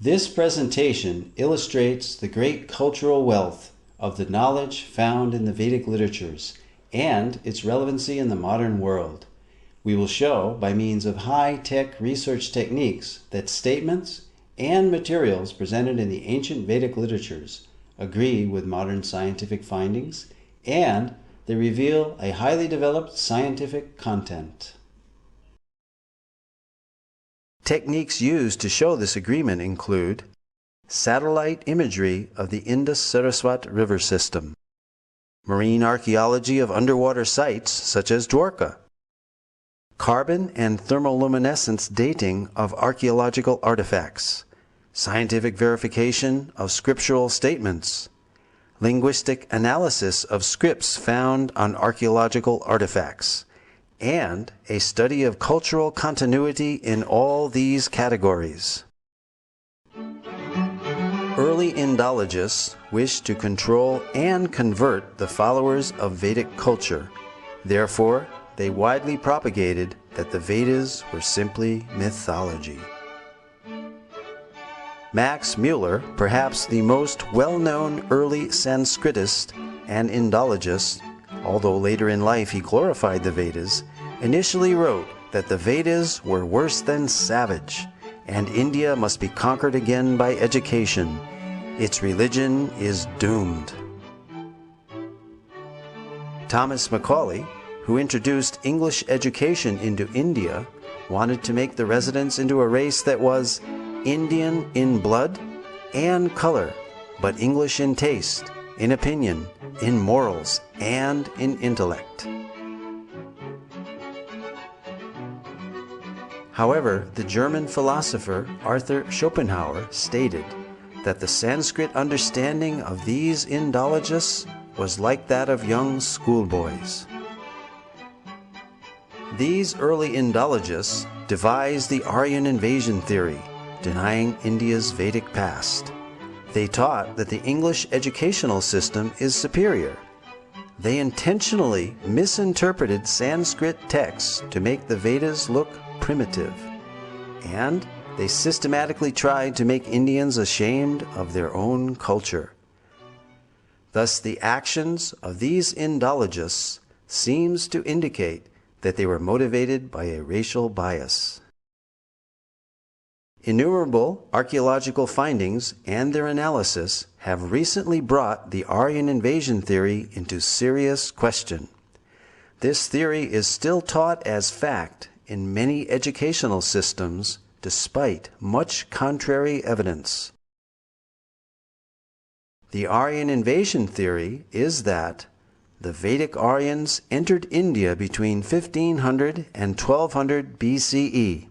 This presentation illustrates the great cultural wealth of the knowledge found in the Vedic literatures and its relevancy in the modern world. We will show, by means of high-tech research techniques, that statements and materials presented in the ancient Vedic literatures agree with modern scientific findings, and they reveal a highly developed scientific content. Techniques used to show this agreement include satellite imagery of the Indus Sarasvati River system, marine archaeology of underwater sites such as Dvaraka, carbon and thermoluminescence dating of archaeological artifacts, scientific verification of scriptural statements, linguistic analysis of scripts found on archaeological artifacts, and a study of cultural continuity in all these categories. Early Indologists wished to control and convert the followers of Vedic culture. Therefore, they widely propagated that the Vedas were simply mythology. Max Muller, perhaps the most well-known early Sanskritist and Indologist, although later in life he glorified the Vedas, initially wrote that the Vedas were worse than savage, and India must be conquered again by education. Its religion is doomed. Thomas Macaulay, who introduced English education into India, wanted to make the residents into a race that was Indian in blood and color, but English in taste, in opinion, in morals, and in intellect. However, the German philosopher Arthur Schopenhauer stated that the Sanskrit understanding of these Indologists was like that of young schoolboys. These early Indologists devised the Aryan invasion theory, denying India's Vedic past. They taught that the English educational system is superior. They intentionally misinterpreted Sanskrit texts to make the Vedas look primitive, and they systematically tried to make Indians ashamed of their own culture. Thus, the actions of these Indologists seems to indicate that they were motivated by a racial bias. Innumerable archaeological findings and their analysis have recently brought the Aryan invasion theory into serious question. This theory is still taught as fact in many educational systems despite much contrary evidence. The Aryan invasion theory is that the Vedic Aryans entered India between 1500 and 1200 BCE.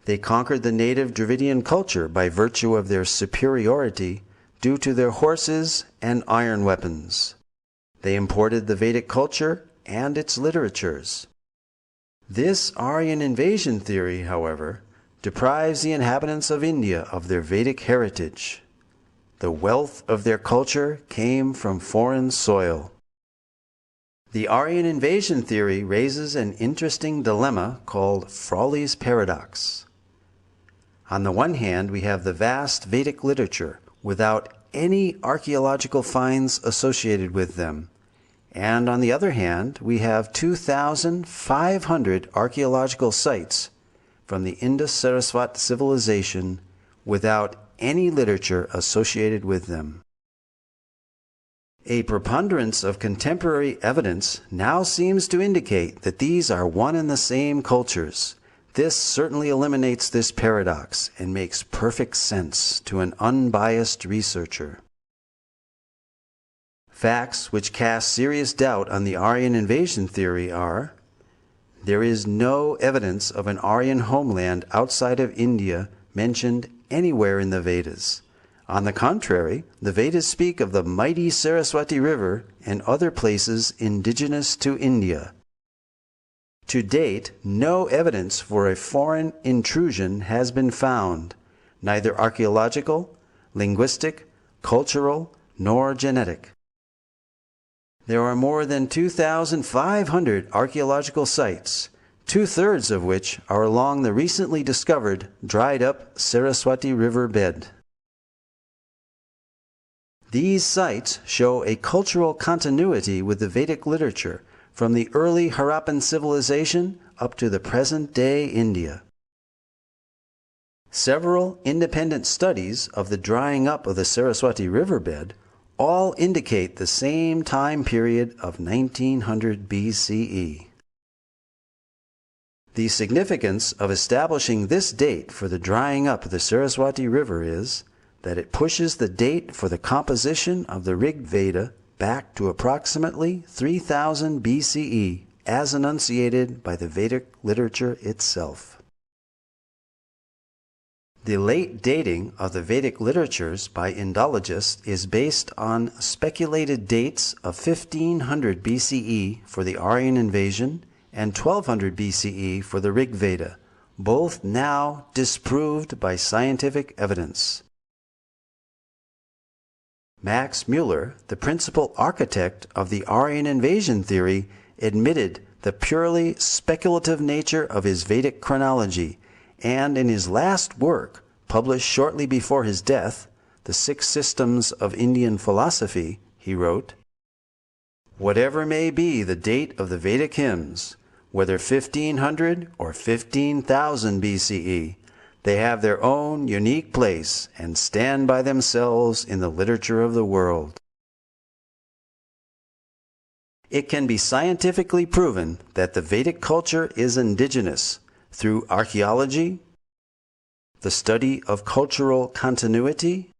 They conquered the native Dravidian culture by virtue of their superiority due to their horses and iron weapons. They imported the Vedic culture and its literatures. This Aryan invasion theory, however, deprives the inhabitants of India of their Vedic heritage. The wealth of their culture came from foreign soil. The Aryan invasion theory raises an interesting dilemma called Frawley's paradox. On the one hand, we have the vast Vedic literature without any archaeological finds associated with them. And on the other hand, we have 2,500 archaeological sites from the Indus Sarasvati civilization without any literature associated with them. A preponderance of contemporary evidence now seems to indicate that these are one and the same cultures. This certainly eliminates this paradox and makes perfect sense to an unbiased researcher. Facts which cast serious doubt on the Aryan invasion theory are: there is no evidence of an Aryan homeland outside of India mentioned anywhere in the Vedas. On the contrary, the Vedas speak of the mighty Saraswati River and other places indigenous to India. To date, no evidence for a foreign intrusion has been found, neither archaeological, linguistic, cultural, nor genetic. There are more than 2,500 archaeological sites, 2/3 of which are along the recently discovered dried-up Saraswati River bed. These sites show a cultural continuity with the Vedic literature from the early Harappan civilization up to the present-day India. Several independent studies of the drying up of the Saraswati River bed all indicate the same time period of 1900 BCE. The significance of establishing this date for the drying up of the Saraswati River is that it pushes the date for the composition of the Rig Veda back to approximately 3000 BCE, as enunciated by the Vedic literature itself. The late dating of the Vedic literatures by Indologists is based on speculated dates of 1500 BCE for the Aryan invasion and 1200 BCE for the Rig Veda, both now disproved by scientific evidence. Max Muller, the principal architect of the Aryan invasion theory, admitted the purely speculative nature of his Vedic chronology, and in his last work, published shortly before his death, The Six Systems of Indian Philosophy, he wrote, "Whatever may be the date of the Vedic hymns, whether 1500 or 15,000 BCE, they have their own unique place and stand by themselves in the literature of the world." It can be scientifically proven that the Vedic culture is indigenous through archaeology, the study of cultural continuity,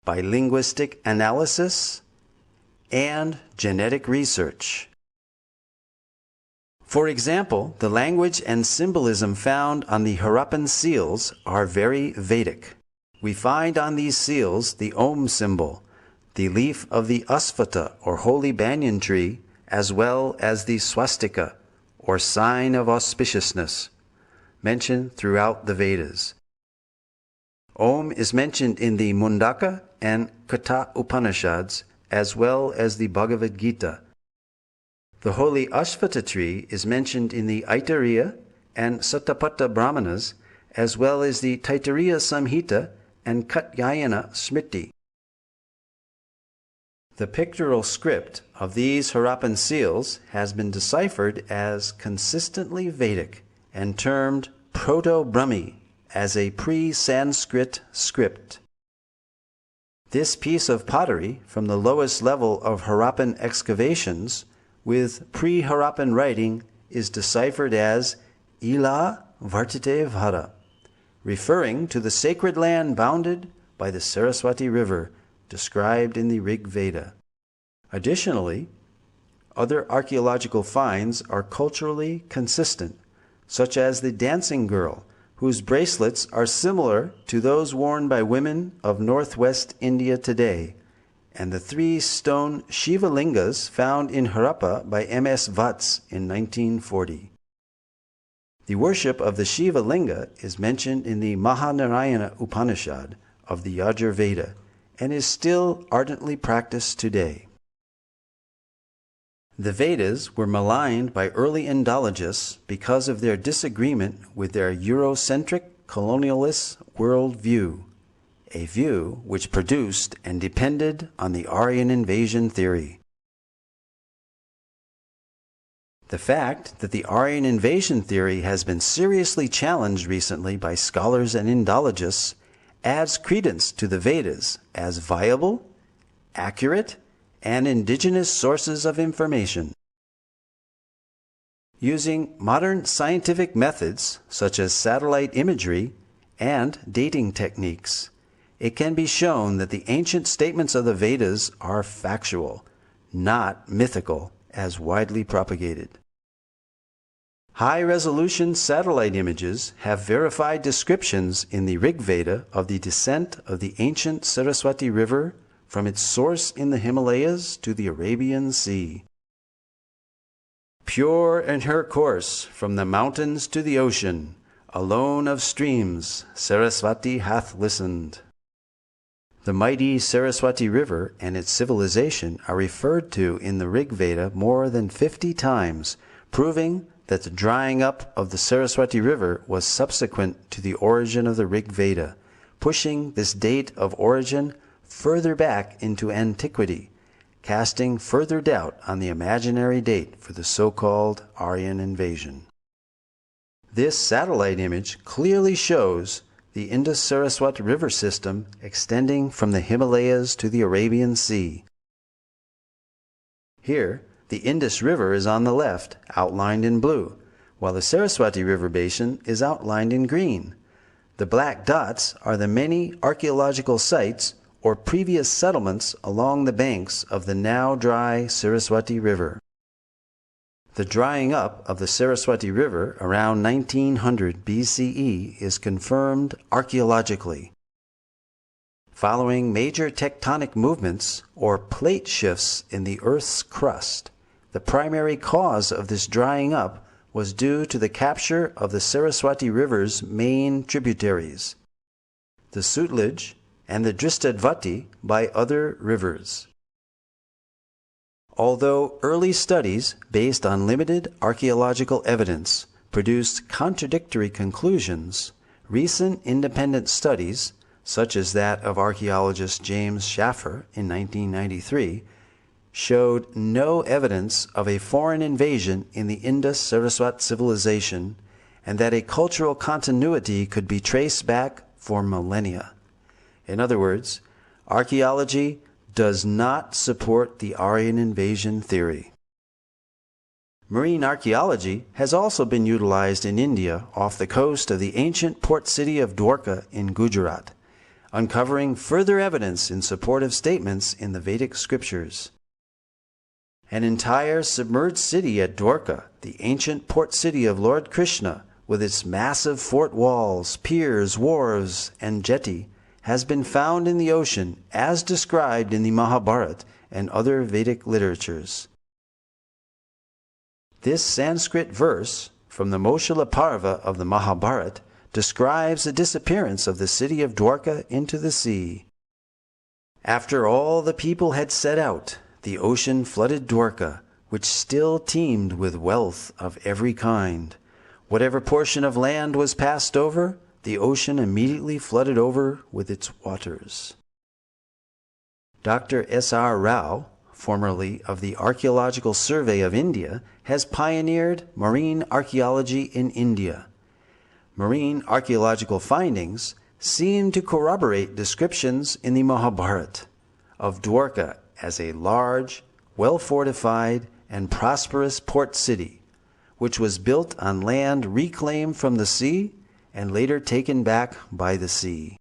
by linguistic analysis, and genetic research. For example, the language and symbolism found on the Harappan seals are very Vedic. We find on these seals the Om symbol, the leaf of the Asvata or holy banyan tree, as well as the swastika or sign of auspiciousness, mentioned throughout the Vedas. Om is mentioned in the Mundaka and Katha Upanishads, as well as the Bhagavad Gita. The holy Ashvata tree is mentioned in the Aitareya and Satapatha Brahmanas, as well as the Taittiriya Samhita and Katyayana Smriti. The pictorial script of these Harappan seals has been deciphered as consistently Vedic and termed Proto-Brahmi as a pre-Sanskrit script. This piece of pottery from the lowest level of Harappan excavations with pre-Harappan writing is deciphered as Ila Vartate Vhara, referring to the sacred land bounded by the Saraswati River, described in the Rig Veda. Additionally, other archaeological finds are culturally consistent, such as the dancing girl, whose bracelets are similar to those worn by women of northwest India today, and the 3 stone Shiva lingas found in Harappa by M.S. Vats in 1940. The worship of the Shiva linga is mentioned in the Mahanarayana Upanishad of the Yajur Veda and is still ardently practiced today. The Vedas were maligned by early Indologists because of their disagreement with their Eurocentric colonialist worldview, a view which produced and depended on the Aryan invasion theory. The fact that the Aryan invasion theory has been seriously challenged recently by scholars and Indologists adds credence to the Vedas as viable, accurate, and indigenous sources of information. Using modern scientific methods such as satellite imagery and dating techniques, it can be shown that the ancient statements of the Vedas are factual, not mythical as widely propagated. High-resolution satellite images have verified descriptions in the Rig Veda of the descent of the ancient Saraswati River from its source in the Himalayas to the Arabian Sea. Pure in her course from the mountains to the ocean, alone of streams, Sarasvati hath listened. The mighty Saraswati River and its civilization are referred to in the Rig Veda more than 50 times, proving that the drying up of the Saraswati River was subsequent to the origin of the Rig Veda, pushing this date of origin further back into antiquity, casting further doubt on the imaginary date for the so-called Aryan invasion. This satellite image clearly shows the Indus-Saraswati River system extending from the Himalayas to the Arabian Sea. Here, the Indus River is on the left, outlined in blue, while the Saraswati River basin is outlined in green. The black dots are the many archaeological sites or previous settlements along the banks of the now dry Saraswati River. The drying up of the Saraswati River around 1900 BCE is confirmed archaeologically. Following major tectonic movements or plate shifts in the Earth's crust, the primary cause of this drying up was due to the capture of the Saraswati River's main tributaries, the Sutlej and the Dristadvati, by other rivers. Although early studies based on limited archaeological evidence produced contradictory conclusions, recent independent studies, such as that of archaeologist James Schaffer in 1993, showed no evidence of a foreign invasion in the Indus-Saraswat civilization and that a cultural continuity could be traced back for millennia. In other words, archaeology does not support the Aryan invasion theory. Marine archaeology has also been utilized in India off the coast of the ancient port city of Dwarka in Gujarat, uncovering further evidence in support of statements in the Vedic scriptures. An entire submerged city at Dwarka, the ancient port city of Lord Krishna, with its massive fort walls, piers, wharves, and jetty, has been found in the ocean as described in the Mahabharata and other Vedic literatures. This Sanskrit verse from the Moshila Parva of the Mahabharata describes the disappearance of the city of Dwarka into the sea. After all the people had set out, the ocean flooded Dwarka, which still teemed with wealth of every kind. Whatever portion of land was passed over, the ocean immediately flooded over with its waters. Dr. S.R. Rao, formerly of the Archaeological Survey of India, has pioneered marine archaeology in India. Marine archaeological findings seem to corroborate descriptions in the Mahabharata of Dwarka as a large, well-fortified, and prosperous port city, which was built on land reclaimed from the sea and later taken back by the sea.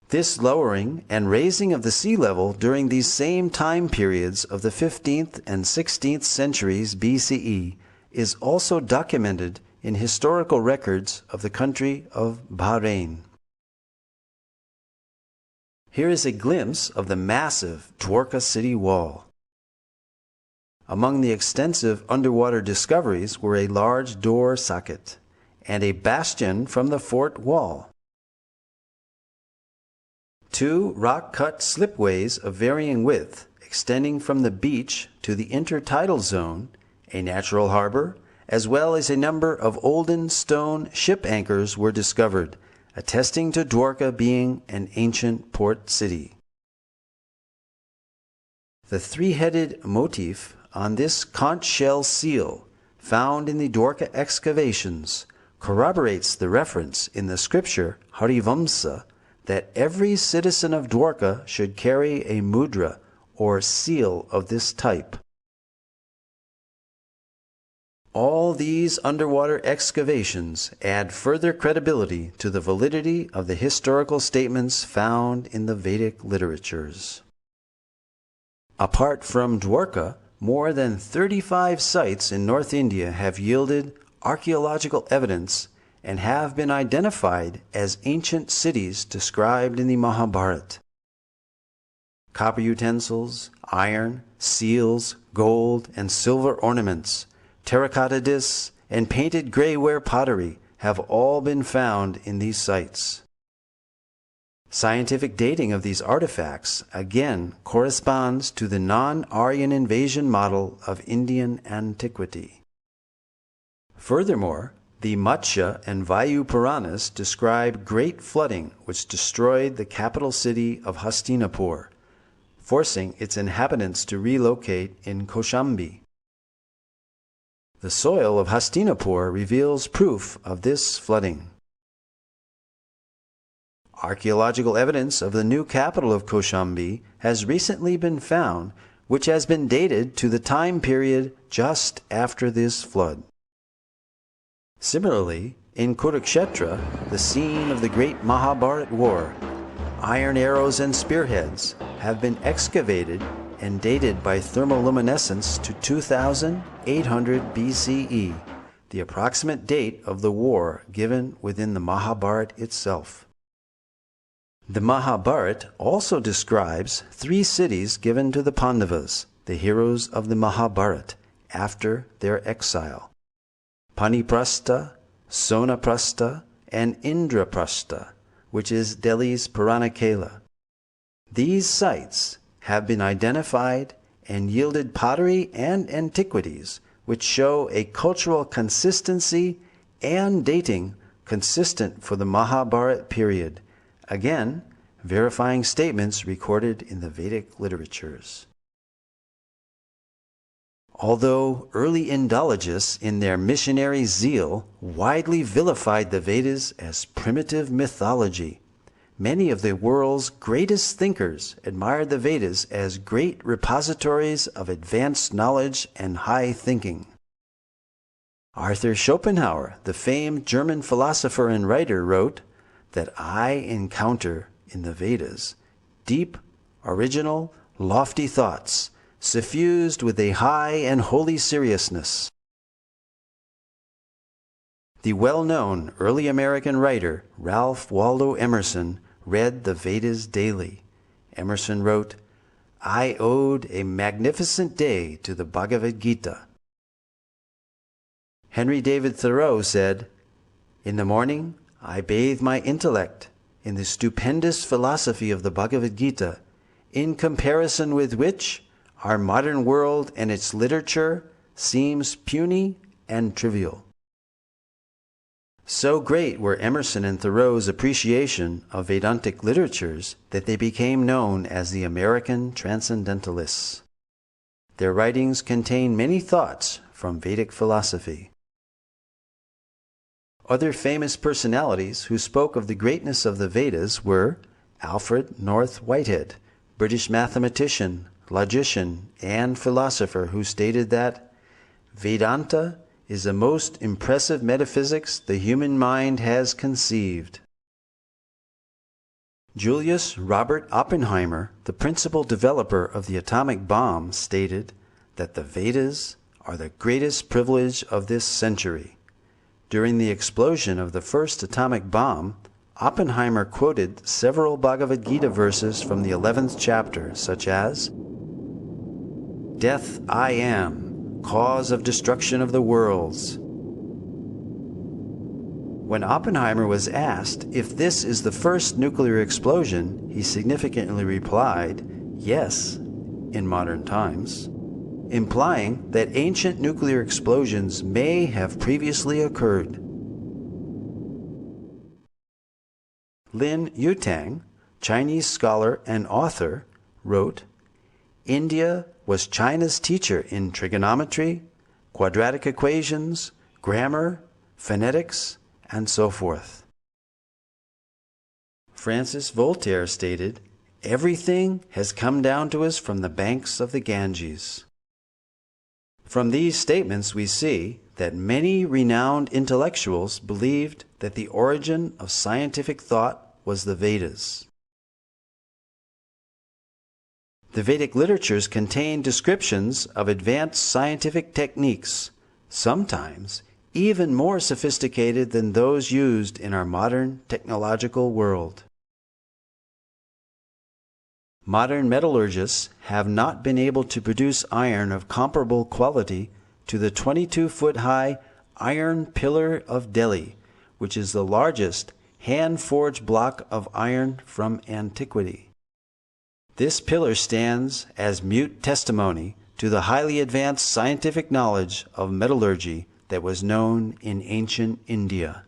This lowering and raising of the sea level during these same time periods of the 15th and 16th centuries BCE is also documented in historical records of the country of Bahrain. Here is a glimpse of the massive Dwarka city wall. Among the extensive underwater discoveries were a large door socket and a bastion from the fort wall. 2 rock-cut slipways of varying width extending from the beach to the intertidal zone, a natural harbor, as well as a number of olden stone ship anchors were discovered, attesting to Dwarka being an ancient port city. The three-headed motif on this conch shell seal found in the Dwarka excavations corroborates the reference in the scripture Harivamsa that every citizen of Dwarka should carry a mudra or seal of this type. All these underwater excavations add further credibility to the validity of the historical statements found in the Vedic literatures. Apart from Dwarka, more than 35 sites in North India have yielded archaeological evidence and have been identified as ancient cities described in the Mahabharata. Copper utensils, iron, seals, gold, and silver ornaments, terracotta discs, and painted grayware pottery have all been found in these sites. Scientific dating of these artifacts again corresponds to the non-Aryan invasion model of Indian antiquity. Furthermore, the Matsya and Vayu Puranas describe great flooding which destroyed the capital city of Hastinapur, forcing its inhabitants to relocate in Kaushambi. The soil of Hastinapur reveals proof of this flooding. Archaeological evidence of the new capital of Kaushambi has recently been found, which has been dated to the time period just after this flood. Similarly, in Kurukshetra, the scene of the great Mahabharata war, iron arrows and spearheads have been excavated and dated by thermoluminescence to 2800 BCE, the approximate date of the war given within the Mahabharata itself. The Mahabharata also describes 3 cities given to the Pandavas, the heroes of the Mahabharata, after their exile: Paniprastha, Sonaprastha, and Indraprastha, which is Delhi's Puranakela. These sites have been identified and yielded pottery and antiquities which show a cultural consistency and dating consistent for the Mahabharata period, again verifying statements recorded in the Vedic literatures. Although early Indologists in their missionary zeal widely vilified the Vedas as primitive mythology, many of the world's greatest thinkers admired the Vedas as great repositories of advanced knowledge and high thinking. Arthur Schopenhauer, the famed German philosopher and writer, wrote that I encounter in the Vedas deep, original, lofty thoughts, suffused with a high and holy seriousness. The well-known early American writer Ralph Waldo Emerson read the Vedas daily. Emerson wrote, I owed a magnificent day to the Bhagavad Gita. Henry David Thoreau said, in the morning I bathe my intellect in the stupendous philosophy of the Bhagavad Gita, in comparison with which our modern world and its literature seems puny and trivial. So great were Emerson and Thoreau's appreciation of Vedantic literatures that they became known as the American Transcendentalists. Their writings contain many thoughts from Vedic philosophy. Other famous personalities who spoke of the greatness of the Vedas were Alfred North Whitehead, British mathematician, logician, and philosopher, who stated that Vedanta is the most impressive metaphysics the human mind has conceived. Julius Robert Oppenheimer, the principal developer of the atomic bomb, stated that the Vedas are the greatest privilege of this century. During the explosion of the first atomic bomb, Oppenheimer quoted several Bhagavad Gita verses from the 11th chapter, such as, Death I am, cause of destruction of the worlds. When Oppenheimer was asked if this is the first nuclear explosion, he significantly replied, yes, in modern times, implying that ancient nuclear explosions may have previously occurred. Lin Yutang, Chinese scholar and author, wrote, India was China's teacher in trigonometry, quadratic equations, grammar, phonetics, and so forth. Francis Voltaire stated, everything has come down to us from the banks of the Ganges. From these statements we see that many renowned intellectuals believed that the origin of scientific thought was the Vedas. The Vedic literatures contain descriptions of advanced scientific techniques, sometimes even more sophisticated than those used in our modern technological world. Modern metallurgists have not been able to produce iron of comparable quality to the 22-foot-high Iron Pillar of Delhi, which is the largest hand-forged block of iron from antiquity. This pillar stands as mute testimony to the highly advanced scientific knowledge of metallurgy that was known in ancient India.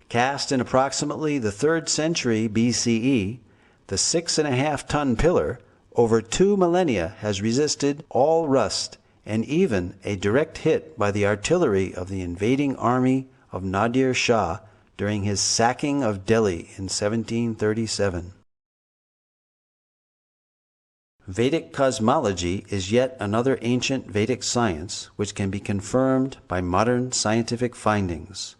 Cast in approximately the 3rd century BCE, the 6.5-ton pillar over 2 millennia has resisted all rust and even a direct hit by the artillery of the invading army of Nadir Shah during his sacking of Delhi in 1737. Vedic cosmology is yet another ancient Vedic science which can be confirmed by modern scientific findings,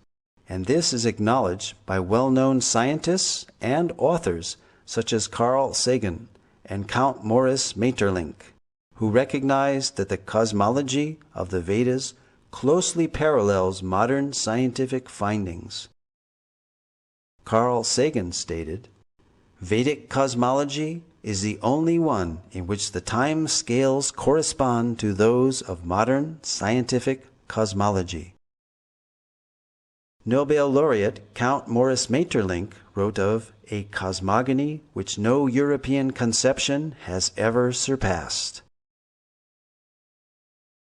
and this is acknowledged by well-known scientists and authors such as Carl Sagan and Count Maurice Maeterlinck, who recognized that the cosmology of the Vedas closely parallels modern scientific findings. Carl Sagan stated, "Vedic cosmology is the only one in which the time scales correspond to those of modern scientific cosmology." Nobel laureate Count Maurice Maeterlinck wrote of a cosmogony which no European conception has ever surpassed.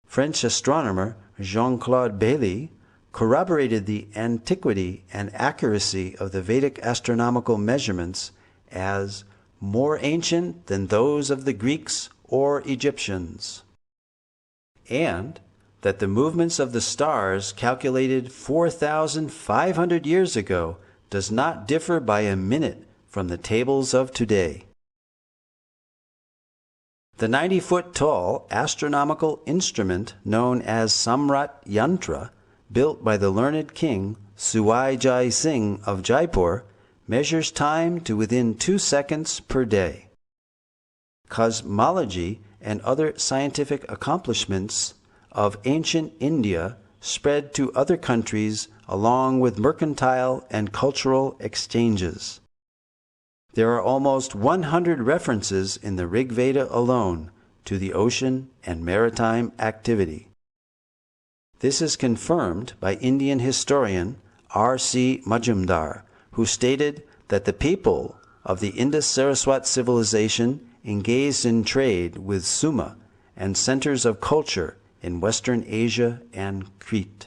French astronomer Jean-Claude Bailly corroborated the antiquity and accuracy of the Vedic astronomical measurements as more ancient than those of the Greeks or Egyptians, and that the movements of the stars calculated 4,500 years ago does not differ by a minute from the tables of today. The 90-foot-tall astronomical instrument known as Samrat Yantra, built by the learned king Suwai Jai Singh of Jaipur, measures time to within 2 seconds per day. Cosmology and other scientific accomplishments of ancient India spread to other countries along with mercantile and cultural exchanges. There are almost 100 references in the Rig Veda alone to the ocean and maritime activity. This is confirmed by Indian historian R.C. Majumdar, who stated that the people of the Indus-Saraswati civilization engaged in trade with Suma and centers of culture in Western Asia and Crete.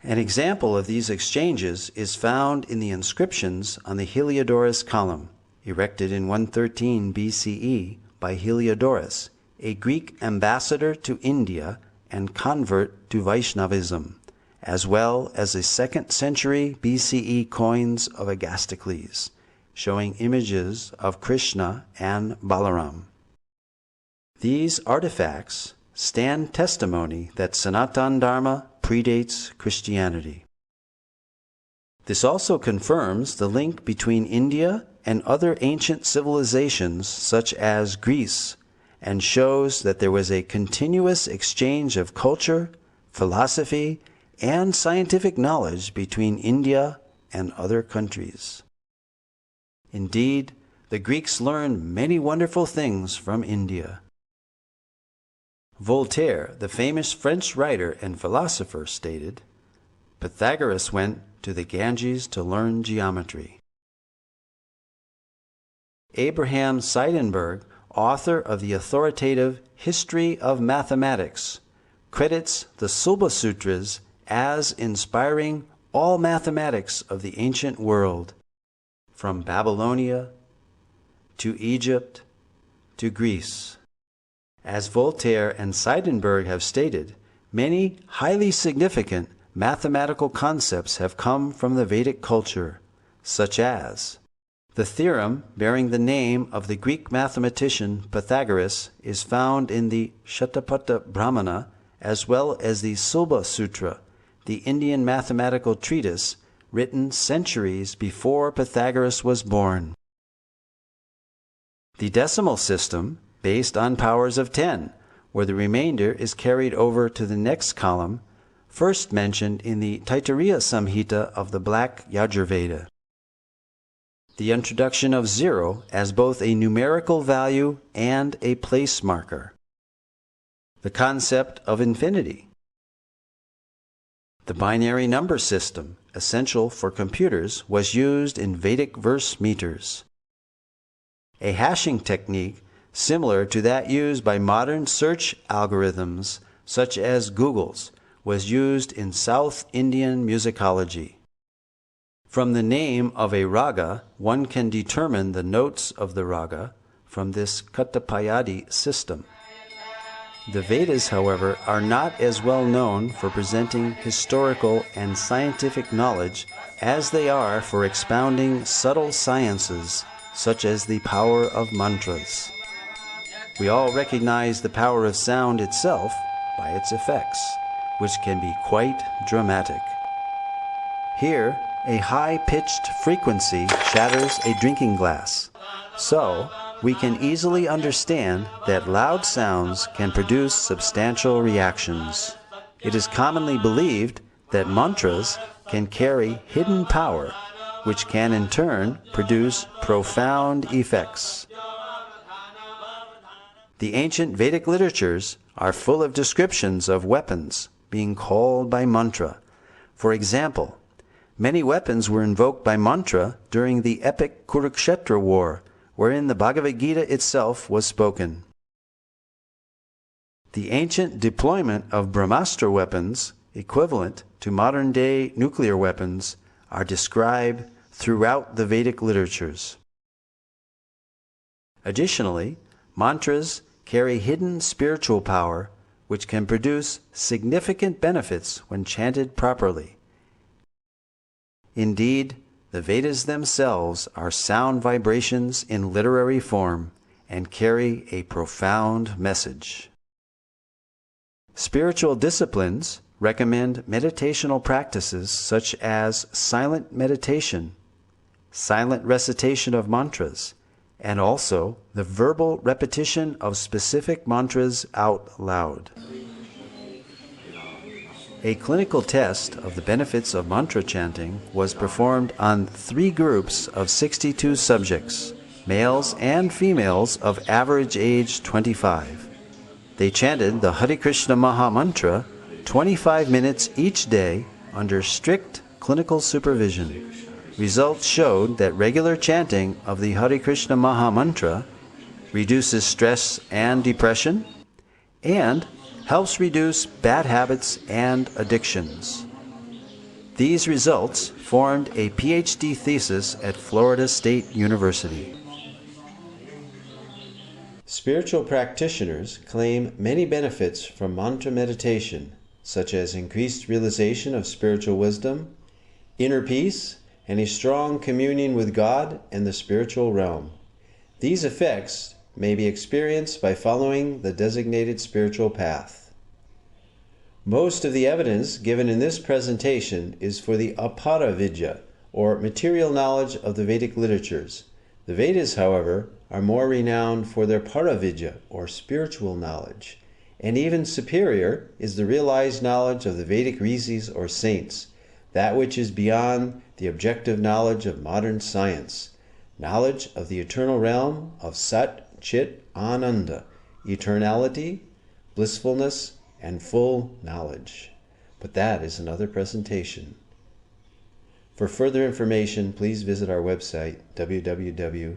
An example of these exchanges is found in the inscriptions on the Heliodorus column, erected in 113 BCE by Heliodorus, a Greek ambassador to India and convert to Vaishnavism, as well as the 2nd century BCE coins of Agastocles, showing images of Krishna and Balaram. These artifacts stand testimony that Sanatana Dharma predates Christianity. This also confirms the link between India and other ancient civilizations such as Greece, and shows that there was a continuous exchange of culture, philosophy, and scientific knowledge between India and other countries. Indeed, the Greeks learned many wonderful things from India. Voltaire, the famous French writer and philosopher, stated, "Pythagoras went to the Ganges to learn geometry." Abraham Seidenberg, author of the authoritative History of Mathematics, credits the Sulba Sutras as inspiring all mathematics of the ancient world, from Babylonia to Egypt to Greece. As Voltaire and Seidenberg have stated, many highly significant mathematical concepts have come from the Vedic culture, such as the theorem bearing the name of the Greek mathematician Pythagoras is found in the Shatapatha Brahmana, as well as the Sulba Sutra, the Indian mathematical treatise written centuries before Pythagoras was born. The decimal system, based on powers of 10, where the remainder is carried over to the next column, first mentioned in the Taittiriya Samhita of the Black Yajurveda. The introduction of 0 as both a numerical value and a place marker. The concept of infinity. The binary number system, essential for computers, was used in Vedic verse meters. A hashing technique similar to that used by modern search algorithms such as Google's, was used in South Indian musicology. From the name of a raga, one can determine the notes of the raga from this Katapayadi system. The Vedas, however, are not as well known for presenting historical and scientific knowledge as they are for expounding subtle sciences, such as the power of mantras. We all recognize the power of sound itself by its effects, which can be quite dramatic. Here, a high-pitched frequency shatters a drinking glass. So, we can easily understand that loud sounds can produce substantial reactions. It is commonly believed that mantras can carry hidden power, which can in turn produce profound effects. The ancient Vedic literatures are full of descriptions of weapons being called by mantra. For example, many weapons were invoked by mantra during the epic Kurukshetra war, wherein the Bhagavad Gita itself was spoken. The ancient deployment of Brahmastra weapons, equivalent to modern-day nuclear weapons, are described throughout the Vedic literatures. Additionally, mantras carry hidden spiritual power which can produce significant benefits when chanted properly. Indeed, the Vedas themselves are sound vibrations in literary form and carry a profound message. Spiritual disciplines recommend meditational practices such as silent meditation, silent recitation of mantras, and also the verbal repetition of specific mantras out loud. A clinical test of the benefits of mantra chanting was performed on 3 groups of 62 subjects, males and females of average age 25. They chanted the Hare Krishna Maha Mantra 25 minutes each day under strict clinical supervision. Results showed that regular chanting of the Hare Krishna Maha Mantra reduces stress and depression and helps reduce bad habits and addictions. These results formed a PhD thesis at Florida State University. Spiritual practitioners claim many benefits from mantra meditation, such as increased realization of spiritual wisdom, inner peace, and a strong communion with God and the spiritual realm. These effects may be experienced by following the designated spiritual path. Most of the evidence given in this presentation is for the apara-vidya, or material knowledge of the Vedic literatures. The Vedas, however, are more renowned for their para-vidya, or spiritual knowledge, and even superior is the realized knowledge of the Vedic rishis or saints, that which is beyond the objective knowledge of modern science, knowledge of the eternal realm of Sat, Chit, Ananda, eternality, blissfulness, and full knowledge. But that is another presentation. For further information, please visit our website, www.gosai.com.